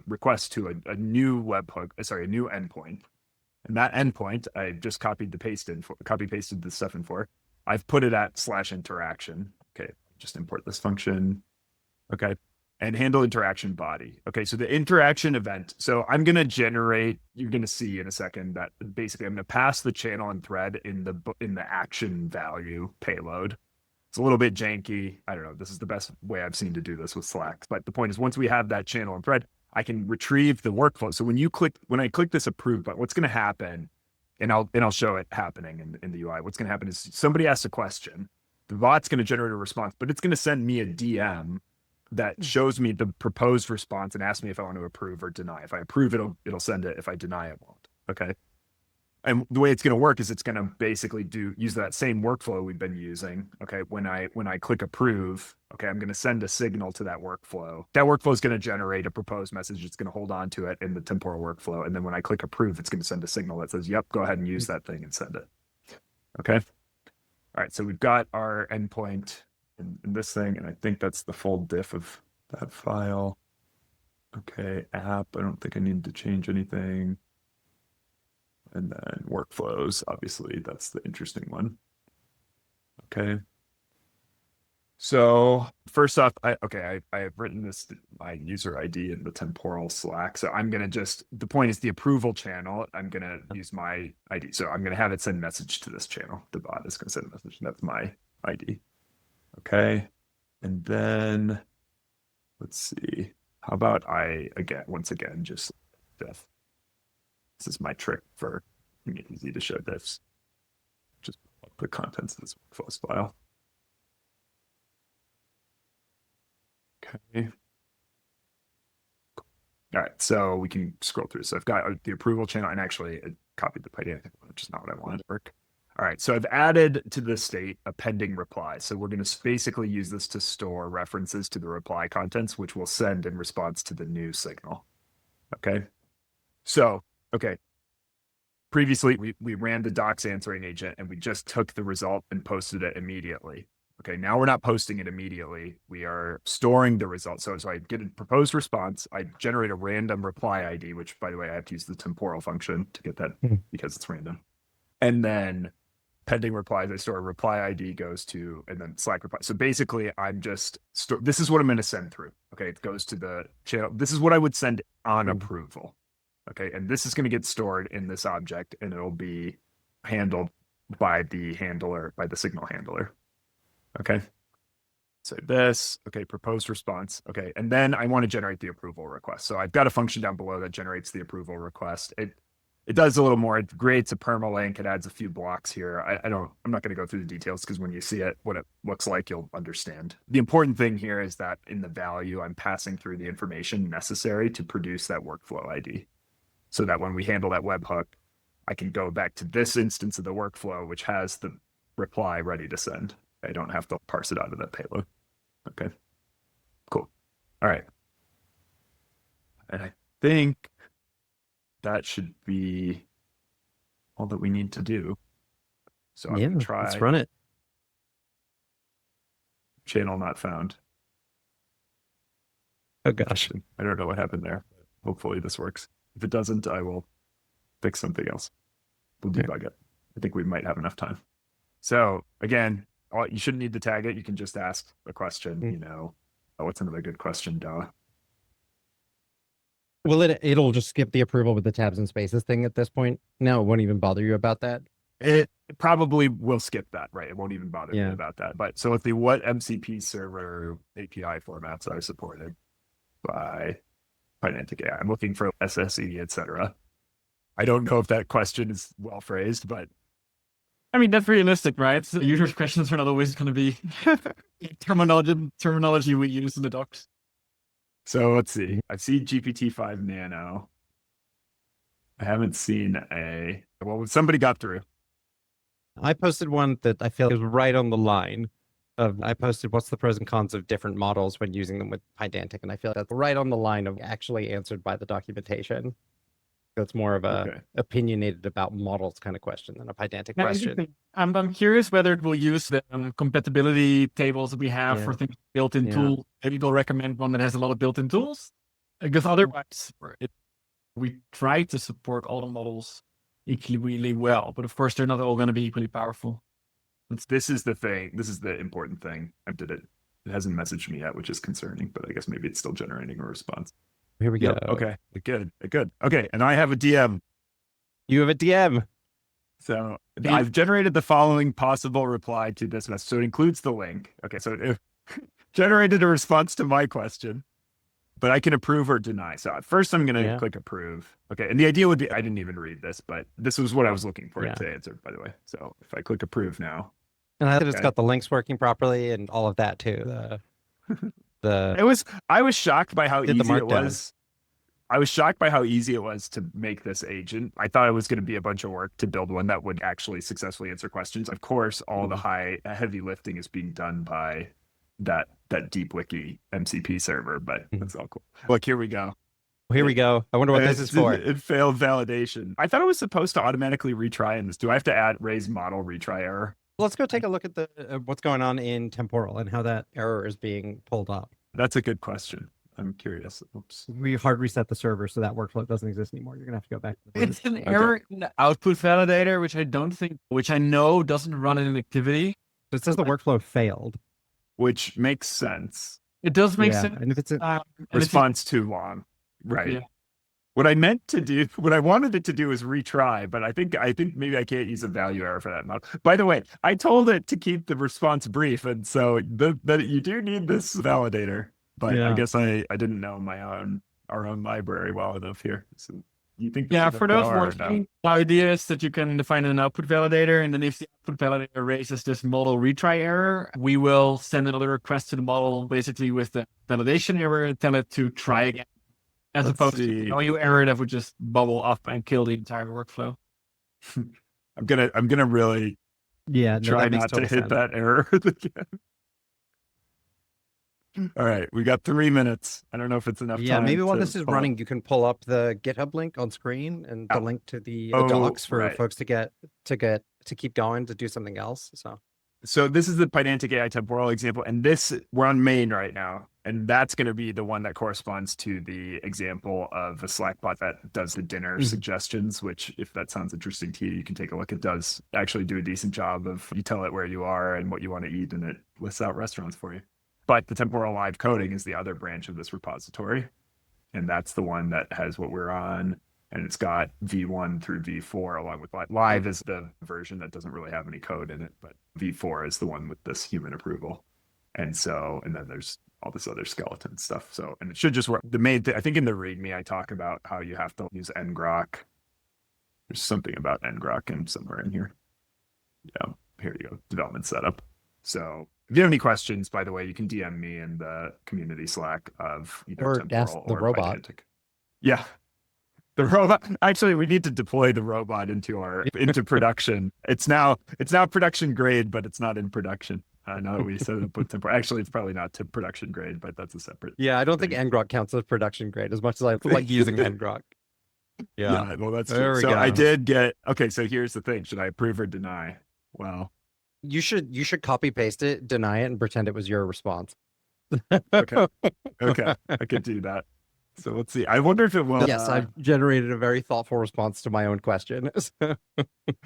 request to a new webhook, a new endpoint. And that endpoint, I just copy pasted this stuff in for. I've put it at /interaction. Okay, just import this function. Okay. And handle interaction body. Okay, so the interaction event. So I'm going to generate, you're going to see in a second that basically I'm going to pass the channel and thread in the action value payload. It's a little bit janky. I don't know. This is the best way I've seen to do this with Slack. But the point is, once we have that channel and thread, I can retrieve the workflow. So when I click this approve button, what's going to happen, and I'll show it happening in the UI. What's going to happen is somebody asks a question. The bot's going to generate a response, but it's going to send me a DM that shows me the proposed response and asks me if I want to approve or deny. If I approve, it'll send it. If I deny, it won't. Okay. And the way it's going to work is it's going to basically use that same workflow we've been using. Okay. When I click approve, okay, I'm going to send a signal to that workflow. That workflow is going to generate a proposed message. It's going to hold on to it in the temporal workflow. And then when I click approve, it's going to send a signal that says, yep, go ahead and use that thing and send it. Okay. All right. So we've got our endpoint in this thing, and I think that's the full diff of that file. Okay, app, I don't think I need to change anything. And then workflows, obviously, that's the interesting one. Okay. So first off, I have written my user ID in the temporal Slack. So I'm going to the point is the approval channel. I'm going to use my ID. So I'm going to have it send message to this channel. The bot is going to send a message. That's my ID. Okay. And then let's see. How about once again, just diff. This is my trick for making it easy to show diffs. Just put contents of this workflows file. Okay. All right, so we can scroll through. So I've got the approval channel, and actually I copied the Pydantic one, which is not what I wanted to work. All right, so I've added to the state a pending reply. So we're going to basically use this to store references to the reply contents, which we'll send in response to the new signal. Okay. So, okay. Previously, we ran the docs answering agent and we just took the result and posted it immediately. Okay, now we're not posting it immediately. We are storing the result. So I get a proposed response. I generate a random reply ID, which, by the way, I have to use the temporal function to get that because it's random. And then pending replies, I store a reply ID goes to, and then Slack reply. So basically, I'm just, this is what I'm going to send through. Okay, it goes to the channel. This is what I would send on approval. Okay, and this is going to get stored in this object, and it'll be handled by the handler, by the signal handler. Okay. So this, okay, proposed response. Okay. And then I want to generate the approval request. So I've got a function down below that generates the approval request. It does a little more. It creates a permalink. It adds a few blocks here. I'm not going to go through the details because when you see it, what it looks like, you'll understand. The important thing here is that in the value, I'm passing through the information necessary to produce that workflow ID. So that when we handle that webhook, I can go back to this instance of the workflow, which has the reply ready to send. I don't have to parse it out of that payload. Okay, cool. All right. And I think that should be all that we need to do. So I'm going to try. Let's run it. Channel not found. Oh, gosh. I don't know what happened there. Hopefully this works. If it doesn't, I will fix something else. We'll debug it. I think we might have enough time. So again, you shouldn't need to tag it. You can just ask a question, you know. Oh, what's another good question, Douwe? Will it'll just skip the approval with the tabs and spaces thing at this point? No, it won't even bother you about that? It probably will skip that, right? It won't even bother me about that. But so if the what MCP server API formats are supported by Pydantic AI, I'm looking for SSE, etc. I don't know if that question is well phrased, but I mean, that's realistic, right? So users' questions are not always going to be terminology we use in the docs. So let's see. I see GPT-5 Nano. I haven't seen somebody got through. I posted one that I feel is right on the line of, I posted what's the pros and cons of different models when using them with Pydantic, and I feel that's right on the line of actually answered by the documentation. That's more of a opinionated about models kind of question than a Pydantic question. I'm curious whether it will use the compatibility tables that we have for things built-in tools. Maybe they'll recommend one that has a lot of built-in tools. Because otherwise, we try to support all the models equally well. But of course, they're not all going to be equally powerful. This is the thing. This is the important thing. It hasn't messaged me yet, which is concerning, but I guess maybe it's still generating a response. Here we go. Okay, good. Okay, and I have a DM. You have a DM. So I've generated the following possible reply to this message. So it includes the link. Okay, so it generated a response to my question, but I can approve or deny. So first I'm going to click approve. Okay, and the idea would be, I didn't even read this, but this was what I was looking for to answer, by the way. So if I click approve now. And I think it's got the links working properly and all of that too. I was shocked by how easy it was. I was shocked by how easy it was to make this agent. I thought it was going to be a bunch of work to build one that would actually successfully answer questions. Of course, all the heavy lifting is being done by that deep wiki MCP server, but that's all cool. Look, here we go. Here we go. I wonder what this is for. It failed validation. I thought it was supposed to automatically retry in this. Do I have to raise model retry error? Let's go take a look at the what's going on in Temporal and how that error is being pulled up. That's a good question. I'm curious. Oops. We hard reset the server so that workflow doesn't exist anymore. You're gonna have to go back. It's an error in the output validator, which I know doesn't run in an activity. It says the workflow failed, which makes sense. It does make sense. And if it's response too long, right? Yeah. What I wanted it to do is retry, but I think maybe I can't use a value error for that model. By the way, I told it to keep the response brief, and so that you do need this validator. But I guess I didn't know our own library well enough here. So you think for those working, the idea is that you can define an output validator, and then if the output validator raises this model retry error, we will send another request to the model basically with the validation error and tell it to try again. As Let's opposed see. to when you error, that would just bubble up and kill the entire workflow. I'm gonna really Yeah, no, try that makes not to total hit sense. that error again. All right, we got 3 minutes. I don't know if it's enough Yeah, time. maybe while to this is pull up- running, you can pull up the GitHub link on screen and the Oh. link to the Oh, docs for right. folks to keep going to do something else. So this is the Pydantic AI temporal example, and we're on main right now, and that's going to be the one that corresponds to the example of a Slack bot that does the dinner suggestions. Which, if that sounds interesting to you, you can take a look. It does actually do a decent job of you tell it where you are and what you want to eat, and it lists out restaurants for you. But the temporal live coding is the other branch of this repository, and that's the one that has what we're on. And it's got V1 through V4 along with live. Live is the version that doesn't really have any code in it, but V4 is the one with this human approval. And then there's all this other skeleton stuff. So, and it should just work. The main thing, I think in the README, I talk about how you have to use ngrok. There's something about ngrok and somewhere in here. Yeah, here you go, development setup. So if you have any questions, by the way, you can DM me in the community Slack of either Or Temporal ask the or robot. Pydantic. Yeah. The robot. Actually, we need to deploy the robot into production. It's now production grade, but it's not in production. Now that we set it up with Temporal. Actually, it's probably not to production grade, but that's a separate. Yeah, I don't thing. think ngrok counts as production grade as much as I like using ngrok. Yeah, well, that's There true. we So go. I did get. Okay, so here's the thing: should I approve or deny? Well, You should copy paste it, deny it, and pretend it was your response. okay, I could do that. So let's see. I wonder if it will. Yes, I've generated a very thoughtful response to my own question.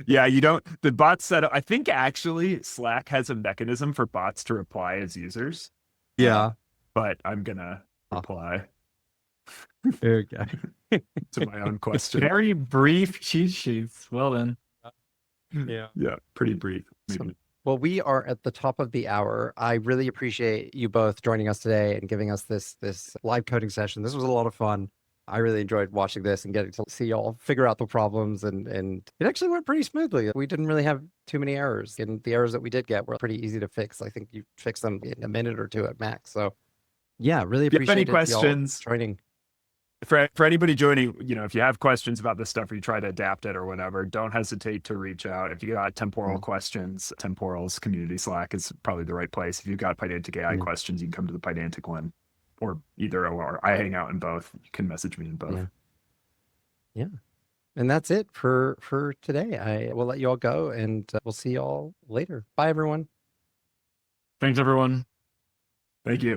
Yeah, you don't. The bot setup. I think actually Slack has a mechanism for bots to reply as users. Yeah. But I'm gonna reply Okay. to my own question. Very brief cheat sheets. Well then. Yeah. Yeah, pretty brief. Maybe. Well, we are at the top of the hour. I really appreciate you both joining us today and giving us this live coding session. This was a lot of fun. I really enjoyed watching this and getting to see y'all figure out the problems, and it actually went pretty smoothly. We didn't really have too many errors, and the errors that we did get were pretty easy to fix. I think you fixed them in a minute or two at max. So yeah, really If you have any appreciate y'all questions, joining. For anybody joining, if you have questions about this stuff or you try to adapt it or whatever, don't hesitate to reach out. If you got temporal questions, Temporal's community Slack is probably the right place. If you've got Pydantic AI questions, you can come to the Pydantic one, or either or. I hang out in both. You can message me in both. Yeah. And that's it for today. I will let you all go, and we'll see y'all later. Bye, everyone. Thanks, everyone. Thank you.